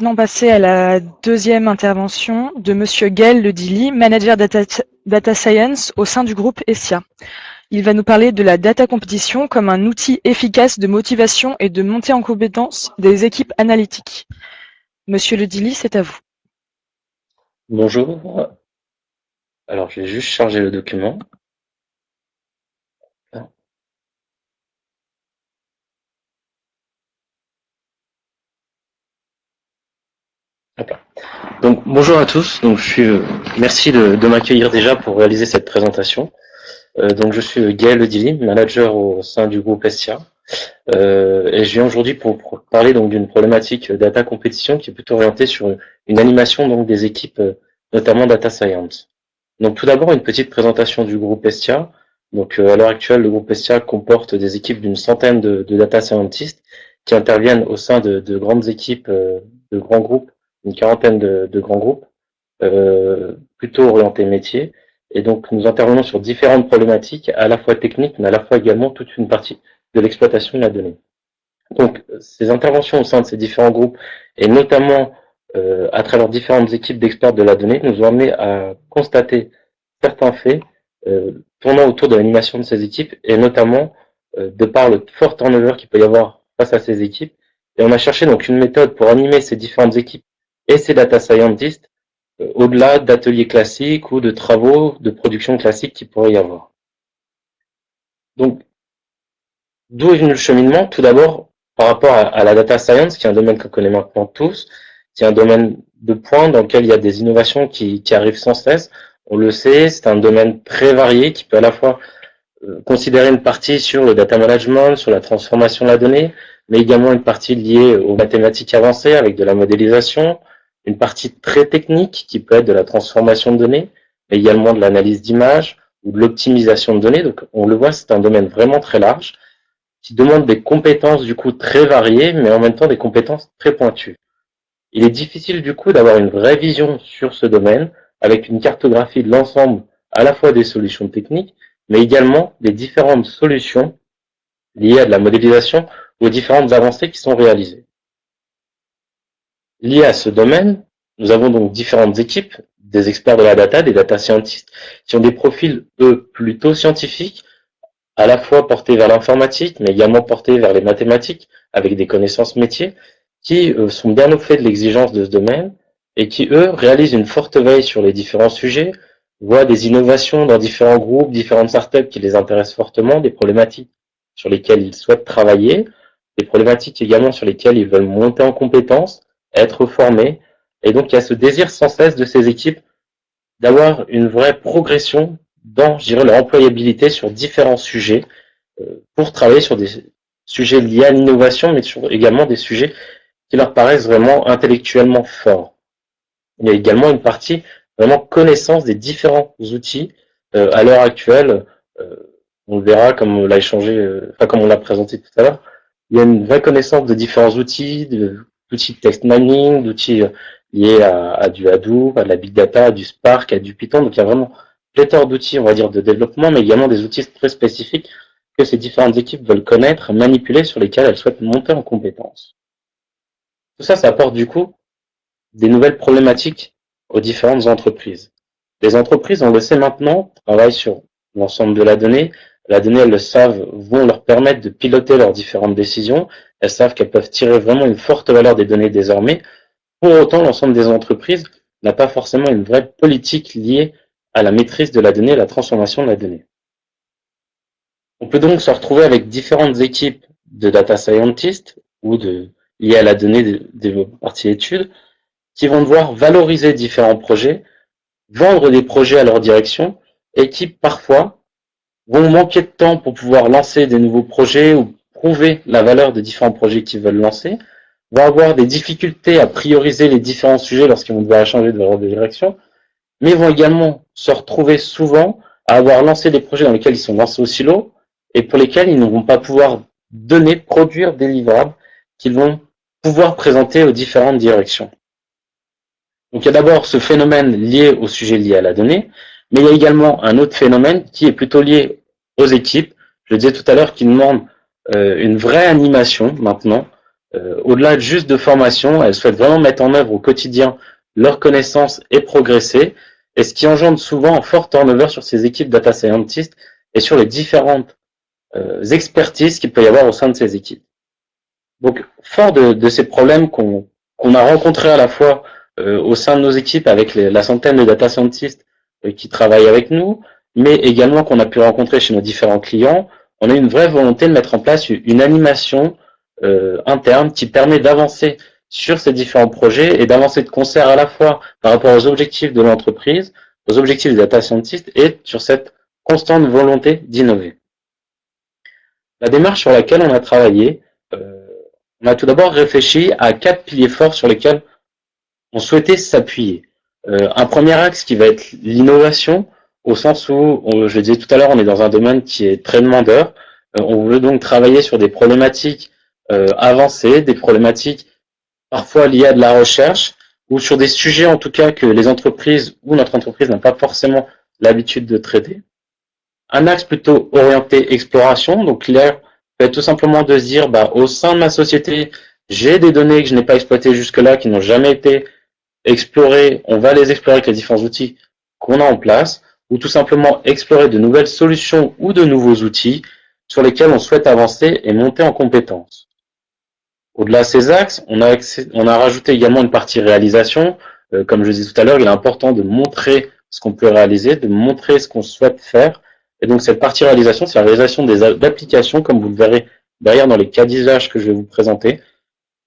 maintenant passer à la deuxième intervention de Monsieur Gaël Le Dilly, manager data science au sein du groupe Essia. Il va nous parler de la data competition comme un outil efficace de motivation et de montée en compétence des équipes analytiques. Monsieur Le Dilly, c'est à vous. Bonjour. Alors, je vais juste charger le document. Hop là. Donc, bonjour à tous. Donc, merci de m'accueillir déjà pour réaliser cette présentation. Donc, je suis Gaël Le Dilly, manager au sein du groupe Estia. Et je viens aujourd'hui pour parler donc d'une problématique data compétition qui est plutôt orientée sur une animation donc des équipes, notamment data science. Donc, tout d'abord, une petite présentation du groupe Estia. Donc, à l'heure actuelle, le groupe Estia comporte des équipes d'une centaine de data scientists qui interviennent au sein de grandes équipes, de grands groupes, une quarantaine de grands groupes, plutôt orientés métiers. Et donc, nous intervenons sur différentes problématiques, à la fois techniques, mais à la fois également toute une partie de l'exploitation de la donnée. Donc, ces interventions au sein de ces différents groupes, et notamment à travers différentes équipes d'experts de la donnée, nous ont amené à constater certains faits tournant autour de l'animation de ces équipes, et notamment de par le fort turnover qu'il peut y avoir face à ces équipes. Et on a cherché donc une méthode pour animer ces différentes équipes et ces data scientists au-delà d'ateliers classiques ou de travaux de production classiques qu'il pourrait y avoir. Donc, d'où est venu le cheminement? Tout d'abord, par rapport à la data science, qui est un domaine qu'on connaît maintenant tous, qui est un domaine de pointe dans lequel il y a des innovations qui arrivent sans cesse. On le sait, c'est un domaine très varié qui peut à la fois considérer une partie sur le data management, sur la transformation de la donnée, mais également une partie liée aux mathématiques avancées avec de la modélisation, une partie très technique qui peut être de la transformation de données, mais également de l'analyse d'images ou de l'optimisation de données. Donc on le voit, c'est un domaine vraiment très large qui demande des compétences du coup très variées, mais en même temps des compétences très pointues. Il est difficile du coup d'avoir une vraie vision sur ce domaine avec une cartographie de l'ensemble à la fois des solutions techniques, mais également des différentes solutions liées à de la modélisation ou aux différentes avancées qui sont réalisées. Liées à ce domaine, nous avons donc différentes équipes, des experts de la data, des data scientists, qui ont des profils, eux, plutôt scientifiques, à la fois portés vers l'informatique, mais également portés vers les mathématiques, avec des connaissances métiers, qui sont bien au fait de l'exigence de ce domaine, et qui, eux, réalisent une forte veille sur les différents sujets, voient des innovations dans différents groupes, différentes startups qui les intéressent fortement, des problématiques sur lesquelles ils souhaitent travailler, des problématiques également sur lesquelles ils veulent monter en compétences, être formés, et donc il y a ce désir sans cesse de ces équipes d'avoir une vraie progression dans, je dirais, leur employabilité sur différents sujets pour travailler sur des sujets liés à l'innovation, mais sur également des sujets qui leur paraissent vraiment intellectuellement forts. Il y a également une partie vraiment connaissance des différents outils à l'heure actuelle. Euh, on le verra comme on l'a échangé, enfin comme on l'a présenté tout à l'heure. Il y a une vraie connaissance de différents outils, d'outils de text mining, d'outils liés à du Hadoop, à de la big data, à du Spark, à du Python. Donc il y a vraiment pléthore d'outils, on va dire, de développement, mais également des outils très spécifiques que ces différentes équipes veulent connaître, manipuler, sur lesquels elles souhaitent monter en compétences. Tout ça, ça apporte du coup des nouvelles problématiques aux différentes entreprises. Les entreprises, on le sait maintenant, travaillent sur l'ensemble de la donnée. La donnée, elles le savent, vont leur permettre de piloter leurs différentes décisions. Elles savent qu'elles peuvent tirer vraiment une forte valeur des données désormais. Pour autant, l'ensemble des entreprises n'a pas forcément une vraie politique liée à la maîtrise de la donnée et à la transformation de la donnée. On peut donc se retrouver avec différentes équipes de data scientists ou liées à la donnée des parties études qui vont devoir valoriser différents projets, vendre des projets à leur direction et qui parfois vont manquer de temps pour pouvoir lancer des nouveaux projets ou prouver la valeur des différents projets qu'ils veulent lancer, vont avoir des difficultés à prioriser les différents sujets lorsqu'ils vont devoir changer de leur direction, mais vont également se retrouver souvent à avoir lancé des projets dans lesquels ils sont lancés au silo et pour lesquels ils ne vont pas pouvoir produire des livrables qu'ils vont pouvoir présenter aux différentes directions. Donc il y a d'abord ce phénomène lié au sujet lié à la donnée, mais il y a également un autre phénomène qui est plutôt lié aux équipes. Je disais tout à l'heure qu'il demande une vraie animation maintenant, Au-delà juste de formation, elles souhaitent vraiment mettre en œuvre au quotidien leurs connaissances et progresser, et ce qui engendre souvent un fort turnover sur ces équipes data scientists et sur les différentes expertises qu'il peut y avoir au sein de ces équipes. Donc, fort de ces problèmes qu'on a rencontrés à la fois au sein de nos équipes avec la centaine de data scientists qui travaillent avec nous, mais également qu'on a pu rencontrer chez nos différents clients, on a une vraie volonté de mettre en place une animation interne qui permet d'avancer sur ces différents projets et d'avancer de concert à la fois par rapport aux objectifs de l'entreprise, aux objectifs des data scientists et sur cette constante volonté d'innover. La démarche sur laquelle on a travaillé, on a tout d'abord réfléchi à 4 piliers forts sur lesquels on souhaitait s'appuyer. Un premier axe qui va être l'innovation, au sens où, je le disais tout à l'heure, on est dans un domaine qui est très demandeur. On veut donc travailler sur des problématiques avancées, des problématiques parfois liées à de la recherche, ou sur des sujets en tout cas que les entreprises ou notre entreprise n'a pas forcément l'habitude de traiter. Un axe plutôt orienté exploration, donc l'air peut être tout simplement de se dire, au sein de ma société, j'ai des données que je n'ai pas exploitées jusque-là, qui n'ont jamais été explorées, on va les explorer avec les différents outils qu'on a en place, ou tout simplement explorer de nouvelles solutions ou de nouveaux outils sur lesquels on souhaite avancer et monter en compétences. Au-delà de ces axes, on a rajouté également une partie réalisation. Comme je disais tout à l'heure, il est important de montrer ce qu'on peut réaliser, de montrer ce qu'on souhaite faire. Et donc cette partie réalisation, c'est la réalisation d'applications, comme vous le verrez derrière dans les cas d'usage que je vais vous présenter,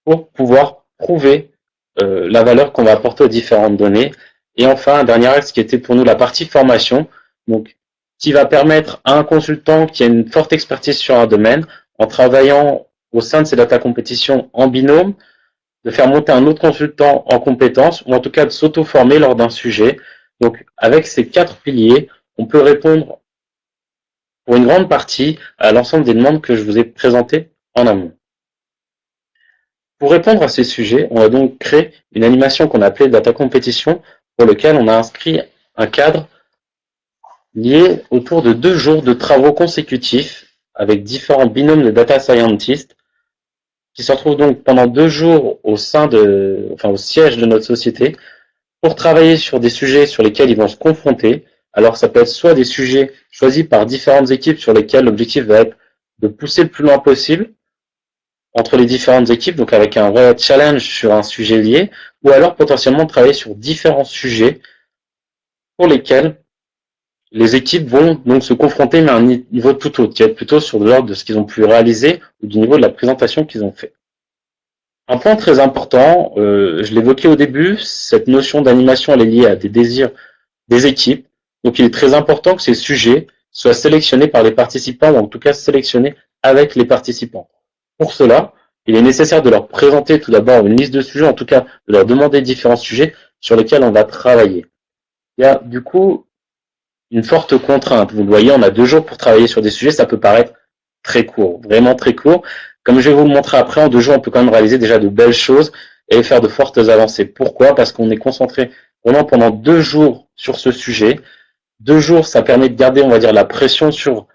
pour pouvoir prouver la valeur qu'on va apporter aux différentes données. Et enfin, un dernier axe qui était pour nous la partie formation, donc qui va permettre à un consultant qui a une forte expertise sur un domaine, en travaillant au sein de ces data compétitions en binôme, de faire monter un autre consultant en compétences, ou en tout cas de s'auto-former lors d'un sujet. Donc avec ces 4 piliers, on peut répondre pour une grande partie à l'ensemble des demandes que je vous ai présentées en amont. Pour répondre à ces sujets, on a donc créé une animation qu'on a appelée Data Competition, pour lequel on a inscrit un cadre lié autour de 2 jours de travaux consécutifs avec différents binômes de data scientists qui se retrouvent donc pendant 2 jours au siège de notre société pour travailler sur des sujets sur lesquels ils vont se confronter. Alors ça peut être soit des sujets choisis par différentes équipes sur lesquels l'objectif va être de pousser le plus loin possible entre les différentes équipes, donc avec un vrai challenge sur un sujet lié, ou alors potentiellement travailler sur différents sujets pour lesquels les équipes vont donc se confronter mais à un niveau tout autre, qui est plutôt sur l'ordre de ce qu'ils ont pu réaliser ou du niveau de la présentation qu'ils ont fait. Un point très important, je l'évoquais au début, cette notion d'animation elle est liée à des désirs des équipes, donc il est très important que ces sujets soient sélectionnés par les participants, ou en tout cas sélectionnés avec les participants. Pour cela, il est nécessaire de leur présenter tout d'abord une liste de sujets, en tout cas de leur demander différents sujets sur lesquels on va travailler. Il y a du coup une forte contrainte. Vous le voyez, on a 2 jours pour travailler sur des sujets, ça peut paraître très court, vraiment très court. Comme je vais vous le montrer après, en 2 jours, on peut quand même réaliser déjà de belles choses et faire de fortes avancées. Pourquoi? Parce qu'on est concentré vraiment pendant 2 jours sur ce sujet. 2 jours, ça permet de garder, on va dire, la pression sur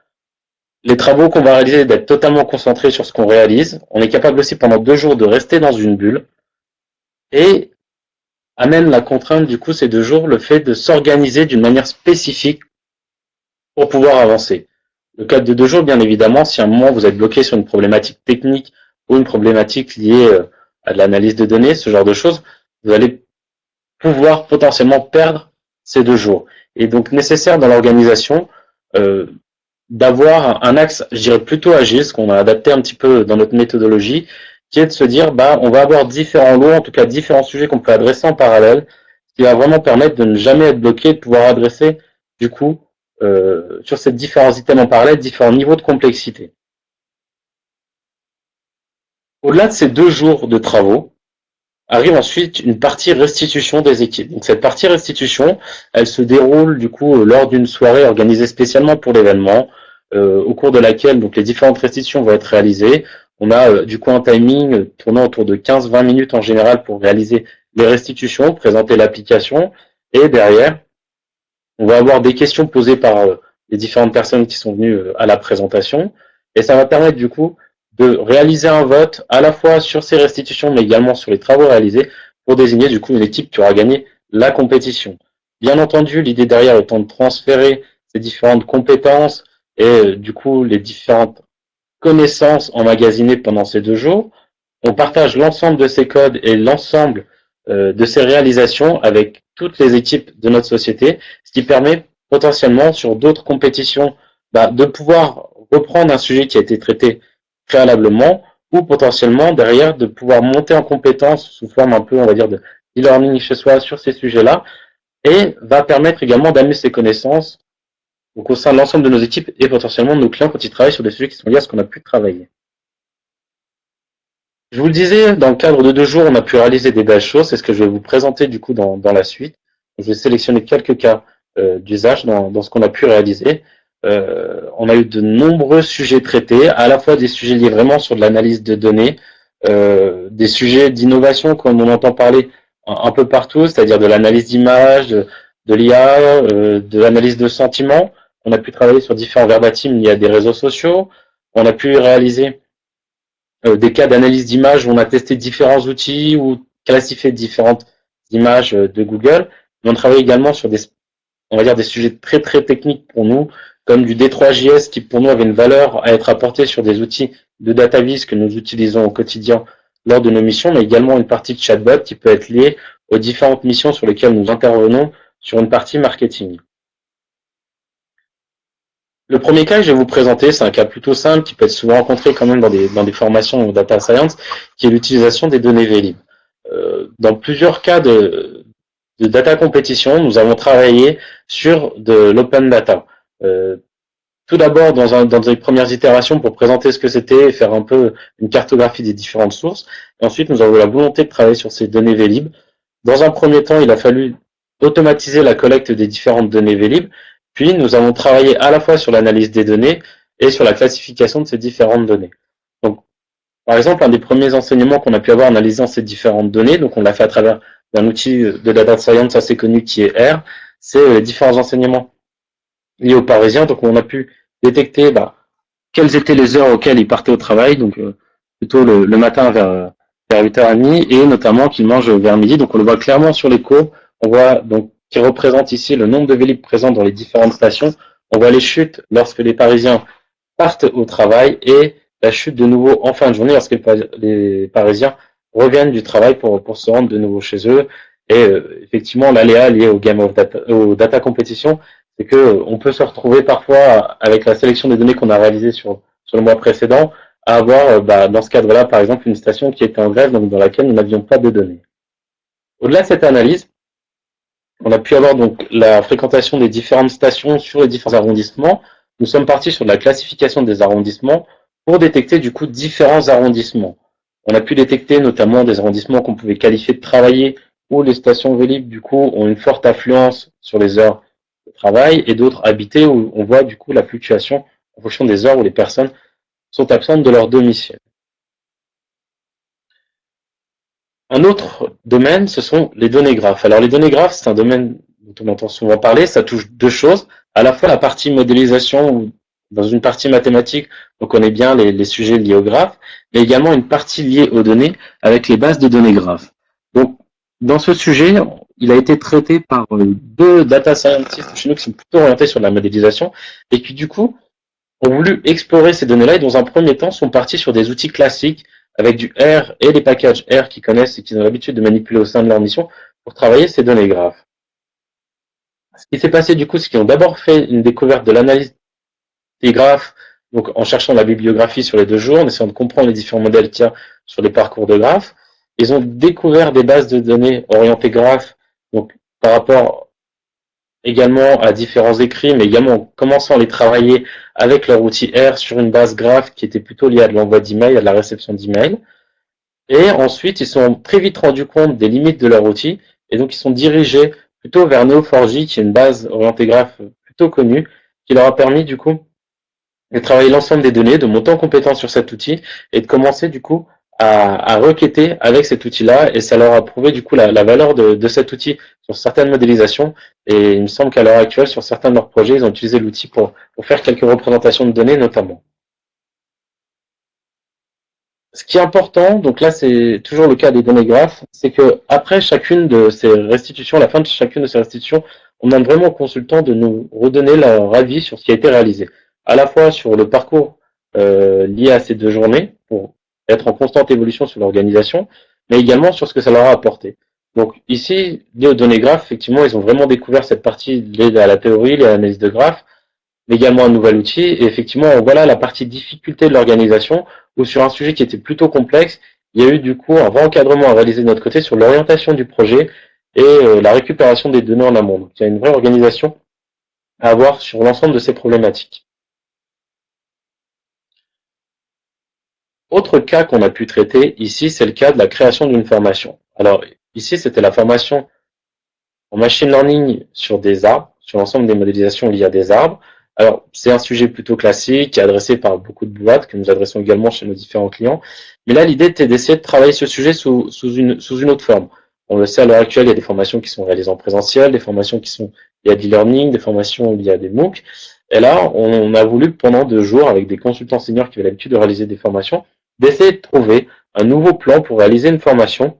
les travaux qu'on va réaliser, d'être totalement concentré sur ce qu'on réalise. On est capable aussi pendant 2 jours de rester dans une bulle. Et amène la contrainte, du coup, ces 2 jours, le fait de s'organiser d'une manière spécifique pour pouvoir avancer. Le cadre de 2 jours, bien évidemment, si à un moment vous êtes bloqué sur une problématique technique ou une problématique liée à de l'analyse de données, ce genre de choses, vous allez pouvoir potentiellement perdre ces 2 jours. Et donc nécessaire dans l'organisation d'avoir un axe, je dirais plutôt agile, ce qu'on a adapté un petit peu dans notre méthodologie, qui est de se dire, on va avoir différents lots, en tout cas différents sujets qu'on peut adresser en parallèle, ce qui va vraiment permettre de ne jamais être bloqué, de pouvoir adresser, du coup, sur ces différents items en parallèle, différents niveaux de complexité. Au-delà de ces 2 jours de travaux, arrive ensuite une partie restitution des équipes. Donc cette partie restitution, elle se déroule du coup lors d'une soirée organisée spécialement pour l'événement, au cours de laquelle donc les différentes restitutions vont être réalisées. On a du coup un timing tournant autour de 15-20 minutes en général pour réaliser les restitutions, présenter l'application, et derrière, on va avoir des questions posées par les différentes personnes qui sont venues à la présentation, et ça va permettre du coup de réaliser un vote à la fois sur ces restitutions, mais également sur les travaux réalisés pour désigner du coup une équipe qui aura gagné la compétition. Bien entendu, l'idée derrière étant de transférer ces différentes compétences et du coup les différentes connaissances emmagasinées pendant ces 2 jours. On partage l'ensemble de ces codes et l'ensemble de ces réalisations avec toutes les équipes de notre société, ce qui permet potentiellement sur d'autres compétitions de pouvoir reprendre un sujet qui a été traité préalablement ou potentiellement derrière de pouvoir monter en compétence sous forme un peu, on va dire, de e-learning chez soi sur ces sujets-là et va permettre également d'amener ses connaissances donc, au sein de l'ensemble de nos équipes et potentiellement de nos clients quand ils travaillent sur des sujets qui sont liés à ce qu'on a pu travailler. Je vous le disais, dans le cadre de 2 jours, on a pu réaliser des belles choses. C'est ce que je vais vous présenter du coup dans la suite. Je vais sélectionner quelques cas d'usage dans ce qu'on a pu réaliser. On a eu de nombreux sujets traités, à la fois des sujets liés vraiment sur de l'analyse de données, des sujets d'innovation comme on entend parler un peu partout, c'est-à-dire de l'analyse d'images, de l'IA, de l'analyse de sentiments. On a pu travailler sur différents verbatims liés à des réseaux sociaux. On a pu réaliser des cas d'analyse d'images où on a testé différents outils ou classifié différentes images de Google. Mais on travaille également sur on va dire des sujets très très techniques pour nous, comme du D3JS qui pour nous avait une valeur à être apportée sur des outils de data vis que nous utilisons au quotidien lors de nos missions, mais également une partie de chatbot qui peut être liée aux différentes missions sur lesquelles nous intervenons sur une partie marketing. Le premier cas que je vais vous présenter, c'est un cas plutôt simple qui peut être souvent rencontré quand même dans des formations en data science, qui est l'utilisation des données Vlib. Dans plusieurs cas de data compétition, nous avons travaillé sur de l'open data. Tout d'abord dans des premières itérations pour présenter ce que c'était et faire un peu une cartographie des différentes sources. Et ensuite, nous avons la volonté de travailler sur ces données Vlib. Dans un premier temps, il a fallu automatiser la collecte des différentes données Vlib. Puis, nous avons travaillé à la fois sur l'analyse des données et sur la classification de ces différentes données. Donc, par exemple, un des premiers enseignements qu'on a pu avoir en analysant ces différentes données, donc on l'a fait à travers un outil de data science assez connu qui est R, c'est les différents enseignements liés aux Parisiens. Donc, on a pu détecter quelles étaient les heures auxquelles ils partaient au travail, donc plutôt le matin vers 8h30, et notamment qu'ils mangent vers midi. Donc, on le voit clairement sur les courbes. On voit donc qui représente ici le nombre de Vlib présents dans les différentes stations. On voit les chutes lorsque les Parisiens partent au travail et la chute de nouveau en fin de journée lorsque les Parisiens reviennent du travail pour se rendre de nouveau chez eux. Et effectivement, l'aléa lié au game of data, au data competition, c'est que on peut se retrouver parfois avec la sélection des données qu'on a réalisées sur le mois précédent à avoir dans ce cadre-là, par exemple, une station qui était en grève, donc dans laquelle nous n'avions pas de données. Au-delà de cette analyse, on a pu avoir donc la fréquentation des différentes stations sur les différents arrondissements. Nous sommes partis sur la classification des arrondissements pour détecter du coup différents arrondissements. On a pu détecter notamment des arrondissements qu'on pouvait qualifier de travailler où les stations Vlib du coup ont une forte affluence sur les heures de travail et d'autres habités où on voit du coup la fluctuation en fonction des heures où les personnes sont absentes de leur domicile. Un autre domaine, ce sont les données graphes. Alors les données graphes, c'est un domaine dont on entend souvent parler, ça touche 2 choses, à la fois la partie modélisation, où dans une partie mathématique, on connaît bien les sujets liés aux graphes, mais également une partie liée aux données avec les bases de données graphes. Donc dans ce sujet, il a été traité par 2 data scientists chez nous qui sont plutôt orientés sur la modélisation et qui du coup ont voulu explorer ces données-là et dans un premier temps sont partis sur des outils classiques avec du R et des packages R qu'ils connaissent et qu'ils ont l'habitude de manipuler au sein de leur mission pour travailler ces données graphes. Ce qui s'est passé du coup, c'est qu'ils ont d'abord fait une découverte de l'analyse des graphes, donc en cherchant la bibliographie sur les 2 jours, en essayant de comprendre les différents modèles qu'il y a sur les parcours de graphes. Ils ont découvert des bases de données orientées graphes, donc par rapport également à différents écrits, mais également en commençant à les travailler avec leur outil R sur une base graph qui était plutôt liée à de l'envoi d'email, à de la réception d'email. Et ensuite, ils se sont très vite rendus compte des limites de leur outil, et donc ils sont dirigés plutôt vers Neo4j, qui est une base orientée graph plutôt connue, qui leur a permis du coup de travailler l'ensemble des données, de monter en compétence sur cet outil, et de commencer du coup à requêter avec cet outil-là, et ça leur a prouvé du coup la valeur de cet outil sur certaines modélisations, et il me semble qu'à l'heure actuelle, sur certains de leurs projets, ils ont utilisé l'outil pour faire quelques représentations de données notamment. Ce qui est important, donc là c'est toujours le cas des données graphes, c'est que après chacune de ces restitutions, à la fin de chacune de ces restitutions, on demande vraiment aux consultants de nous redonner leur avis sur ce qui a été réalisé, à la fois sur le parcours lié à ces 2 journées, pour être en constante évolution sur l'organisation, mais également sur ce que ça leur a apporté. Donc ici, lié aux données graphes, effectivement, ils ont vraiment découvert cette partie liée à la théorie, liée à l'analyse de graphes, mais également un nouvel outil. Et effectivement, voilà la partie difficulté de l'organisation, où sur un sujet qui était plutôt complexe, il y a eu du coup un vrai encadrement à réaliser de notre côté sur l'orientation du projet et la récupération des données en amont. Donc il y a une vraie organisation à avoir sur l'ensemble de ces problématiques. Autre cas qu'on a pu traiter ici, c'est le cas de la création d'une formation. Alors ici, c'était la formation en machine learning sur des arbres, sur l'ensemble des modélisations liées à des arbres. Alors, c'est un sujet plutôt classique, qui est adressé par beaucoup de boîtes, que nous adressons également chez nos différents clients. Mais là, l'idée était d'essayer de travailler ce sujet sous une autre forme. On le sait, à l'heure actuelle, il y a des formations qui sont réalisées en présentiel, des formations qui sont liées à de l'e-learning, des formations liées à des MOOC. Et là, on a voulu, pendant 2 jours, avec des consultants seniors qui avaient l'habitude de réaliser des formations, d'essayer de trouver un nouveau plan pour réaliser une formation,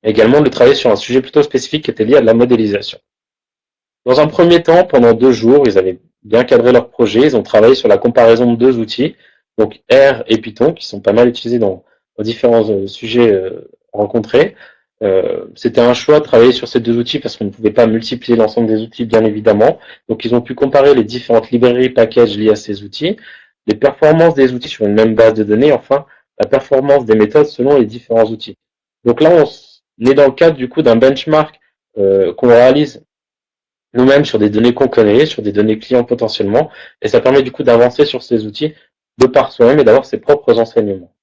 également de travailler sur un sujet plutôt spécifique qui était lié à de la modélisation. Dans un premier temps, pendant 2 jours, ils avaient bien cadré leur projet. Ils ont travaillé sur la comparaison de 2 outils, donc R et Python, qui sont pas mal utilisés dans différents sujets rencontrés. C'était un choix de travailler sur ces 2 outils parce qu'on ne pouvait pas multiplier l'ensemble des outils, bien évidemment. Donc, ils ont pu comparer les différentes librairies packages liées à ces outils, les performances des outils sur une même base de données, enfin, la performance des méthodes selon les différents outils. Donc là, on est dans le cadre du coup d'un benchmark qu'on réalise nous-mêmes sur des données qu'on connaît, sur des données clients potentiellement, et ça permet du coup d'avancer sur ces outils de par soi-même et d'avoir ses propres enseignements.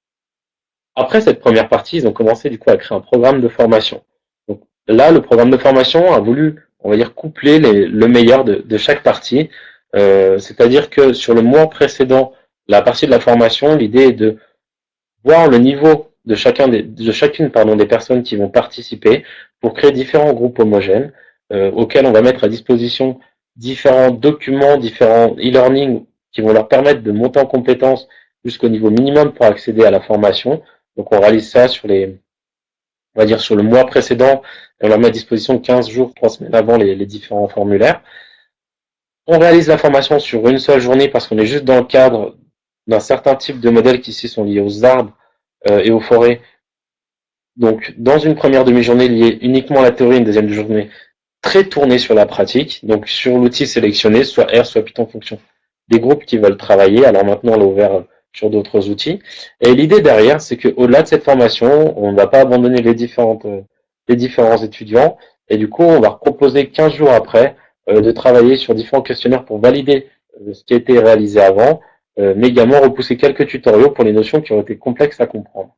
Après cette première partie, ils ont commencé du coup à créer un programme de formation. Donc là, le programme de formation a voulu, on va dire, coupler le meilleur de chaque partie. C'est-à-dire que sur le mois précédent, la partie de la formation, l'idée est de voir le niveau de chacune des personnes qui vont participer pour créer différents groupes homogènes auxquels on va mettre à disposition différents documents, différents e-learning qui vont leur permettre de monter en compétences jusqu'au niveau minimum pour accéder à la formation. Donc on réalise ça on va dire sur le mois précédent, et on leur met à disposition 15 jours, 3 semaines avant les différents formulaires. On réalise la formation sur une seule journée parce qu'on est juste dans le cadre d'un certain type de modèles qui ici sont liés aux arbres et aux forêts. Donc, dans une première demi-journée liée uniquement à la théorie, une deuxième journée très tournée sur la pratique, donc sur l'outil sélectionné, soit R, soit Python en fonction des groupes qui veulent travailler. Alors maintenant, on l'a ouvert sur d'autres outils. Et l'idée derrière, c'est qu'au-delà de cette formation, on ne va pas abandonner les différents étudiants. Et du coup, on va proposer 15 jours après de travailler sur différents questionnaires pour valider ce qui a été réalisé avant, mais également repousser quelques tutoriaux pour les notions qui ont été complexes à comprendre.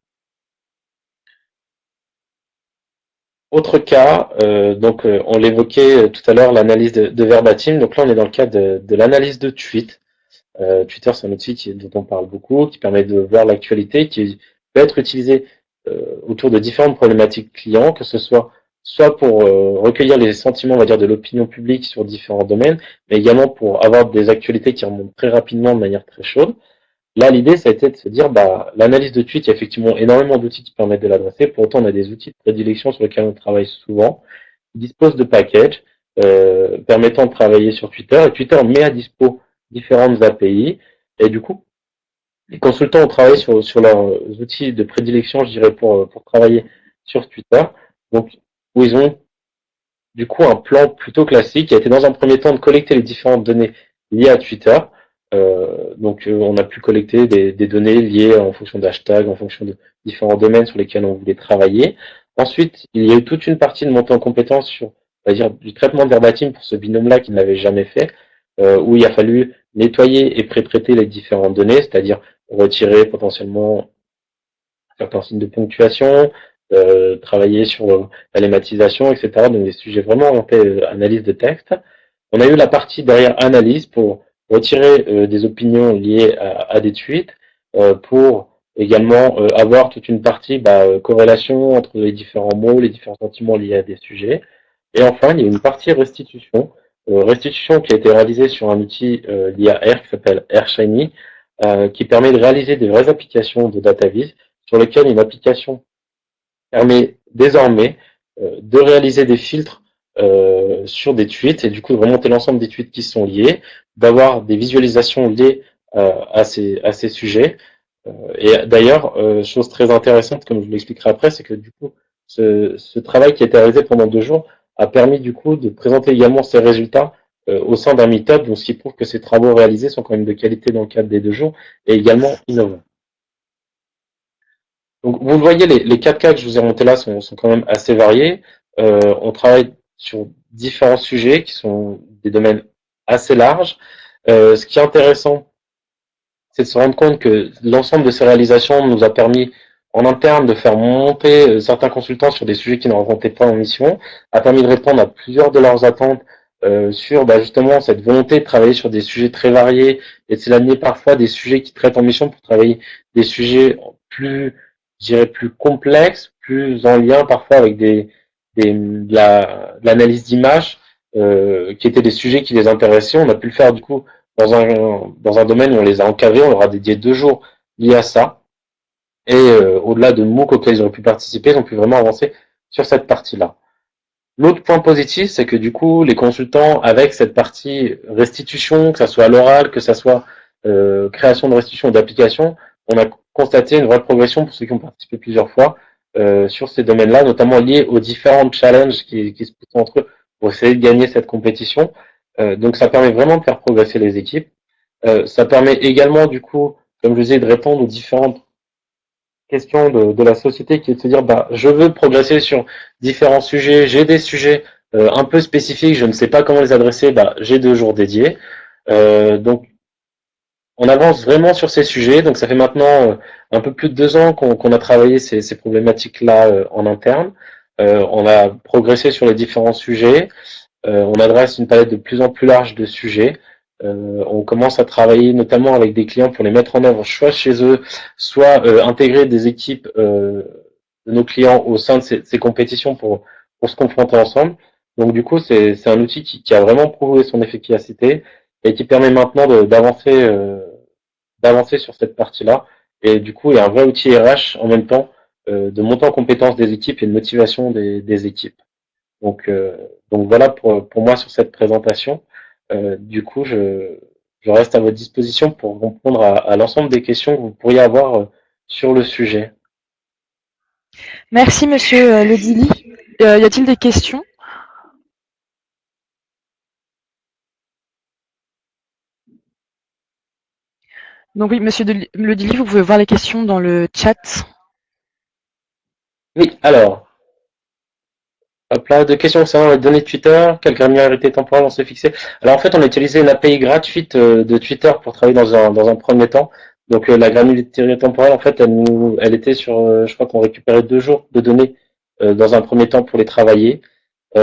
Autre cas, on l'évoquait tout à l'heure, l'analyse de verbatim. Donc là, on est dans le cas de l'analyse de tweets. Twitter, c'est un outil dont on parle beaucoup, qui permet de voir l'actualité, qui peut être utilisé autour de différentes problématiques clients, que ce soit pour recueillir les sentiments, on va dire, de l'opinion publique sur différents domaines, mais également pour avoir des actualités qui remontent très rapidement de manière très chaude. Là, l'idée, ça a été de se dire, l'analyse de tweets, il y a effectivement énormément d'outils qui permettent de l'adresser. Pour autant, on a des outils de prédilection sur lesquels on travaille souvent, qui disposent de packages permettant de travailler sur Twitter. Et Twitter met à dispo différentes API. Et du coup, les consultants ont travaillé sur leurs outils de prédilection, je dirais, pour travailler sur Twitter. Donc, où ils ont du coup un plan plutôt classique qui a été dans un premier temps de collecter les différentes données liées à Twitter. On a pu collecter des données liées en fonction d'hashtags, en fonction de différents domaines sur lesquels on voulait travailler. Ensuite, il y a eu toute une partie de montée en compétence sur, on va dire, du traitement de verbatim pour ce binôme-là qui ne l'avait jamais fait, où il a fallu nettoyer et pré-traiter les différentes données, c'est-à-dire retirer potentiellement certains signes de ponctuation, travailler sur la lématisation, etc. Donc des sujets vraiment orientés analyse de texte. On a eu la partie derrière analyse pour retirer des opinions liées à des tweets, pour également avoir toute une partie corrélation entre les différents mots, les différents sentiments liés à des sujets. Et enfin, il y a une partie restitution qui a été réalisée sur un outil lié à R qui s'appelle AirShiny, qui permet de réaliser des vraies applications de DataVis sur lequel une application permet désormais de réaliser des filtres sur des tweets et du coup de remonter l'ensemble des tweets qui sont liés, d'avoir des visualisations liées à ces sujets. Et d'ailleurs, chose très intéressante, comme je vous l'expliquerai après, c'est que du coup, ce travail qui a été réalisé pendant 2 jours a permis du coup de présenter également ces résultats au sein d'un meet-up, donc ce qui prouve que ces travaux réalisés sont quand même de qualité dans le cadre des 2 jours et également innovants. Donc vous le voyez, les 4 cas que je vous ai montés là sont quand même assez variés. On travaille sur différents sujets qui sont des domaines assez larges. Ce qui est intéressant, c'est de se rendre compte que l'ensemble de ces réalisations nous a permis en interne de faire monter certains consultants sur des sujets qui ne rencontraient pas en mission, a permis de répondre à plusieurs de leurs attentes sur justement cette volonté de travailler sur des sujets très variés et de s'éloigner parfois des sujets qui traitent en mission pour travailler des sujets plus, je dirais, plus complexes, plus en lien parfois avec de l'analyse d'images qui étaient des sujets qui les intéressaient. On a pu le faire du coup dans un domaine où on les a encadrés, on leur a dédié 2 jours liés à ça. Et au-delà de MOOC auxquels ils ont pu participer, ils ont pu vraiment avancer sur cette partie-là. L'autre point positif, c'est que du coup, les consultants, avec cette partie restitution, que ça soit à l'oral, que ça soit création de restitution ou d'application, on a constaté une vraie progression pour ceux qui ont participé plusieurs fois sur ces domaines-là, notamment liés aux différents challenges qui se poussent entre eux pour essayer de gagner cette compétition. Donc ça permet vraiment de faire progresser les équipes. Ça permet également, du coup, comme je disais, de répondre aux différentes questions de la société, qui est de se dire, je veux progresser sur différents sujets, j'ai des sujets un peu spécifiques, je ne sais pas comment les adresser, j'ai 2 jours dédiés. Donc, on avance vraiment sur ces sujets. Donc, ça fait maintenant un peu plus de 2 ans qu'on a travaillé ces problématiques-là en interne. On a progressé sur les différents sujets. On adresse une palette de plus en plus large de sujets. On commence à travailler notamment avec des clients pour les mettre en œuvre, soit chez eux, soit intégrer des équipes de nos clients au sein de ces compétitions pour se confronter ensemble. Donc du coup, c'est un outil qui a vraiment prouvé son efficacité et qui permet maintenant d'avancer sur cette partie-là. Et du coup, il y a un vrai outil RH en même temps de monter en compétence des équipes et de motivation des équipes. Donc voilà pour moi sur cette présentation. Du coup, je reste à votre disposition pour répondre à l'ensemble des questions que vous pourriez avoir sur le sujet. Merci, monsieur Le Dilly. Y a-t-il des questions? Donc oui, monsieur Le Dilly, vous pouvez voir les questions dans le chat. Oui, alors, hop là, 2 questions concernant les données de Twitter. Quelle granularité temporelle on s'est fixé? Alors en fait, on a utilisé une API gratuite de Twitter pour travailler dans un premier temps. Donc la granularité temporelle, en fait, elle était sur, je crois qu'on récupérait 2 jours de données dans un premier temps pour les travailler. Et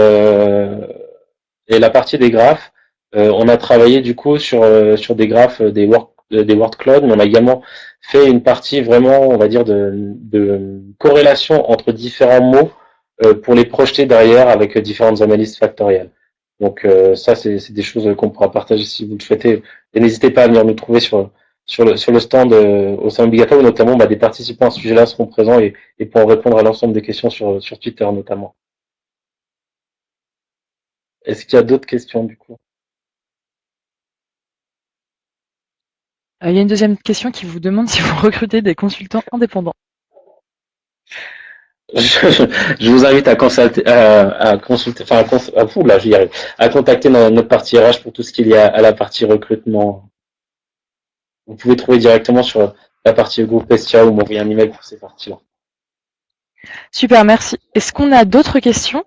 la partie des graphes, on a travaillé du coup sur des graphes des word cloud, mais on a également fait une partie vraiment, on va dire, de corrélation entre différents mots pour les projeter derrière avec différentes analyses factorielles. Donc ça, c'est des choses qu'on pourra partager si vous le souhaitez. Et n'hésitez pas à venir nous trouver sur le stand au sein Bigata, où notamment des participants à ce sujet-là seront présents et pourront répondre à l'ensemble des questions sur Twitter notamment. Est-ce qu'il y a d'autres questions du coup? Il y a une deuxième question qui vous demande si vous recrutez des consultants indépendants. Je vous invite à consulter, à contacter notre partie RH pour tout ce qu'il y a à la partie recrutement. Vous pouvez trouver directement sur la partie groupe Pestia ou m'envoyer un email pour ces parties-là. Super, merci. Est-ce qu'on a d'autres questions?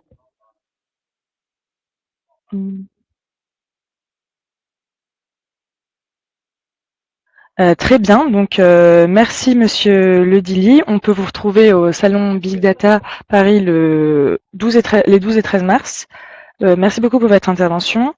Très bien, donc merci monsieur Le Dilly. On peut vous retrouver au salon Big Data Paris les 12 et 13 mars. Merci beaucoup pour votre intervention.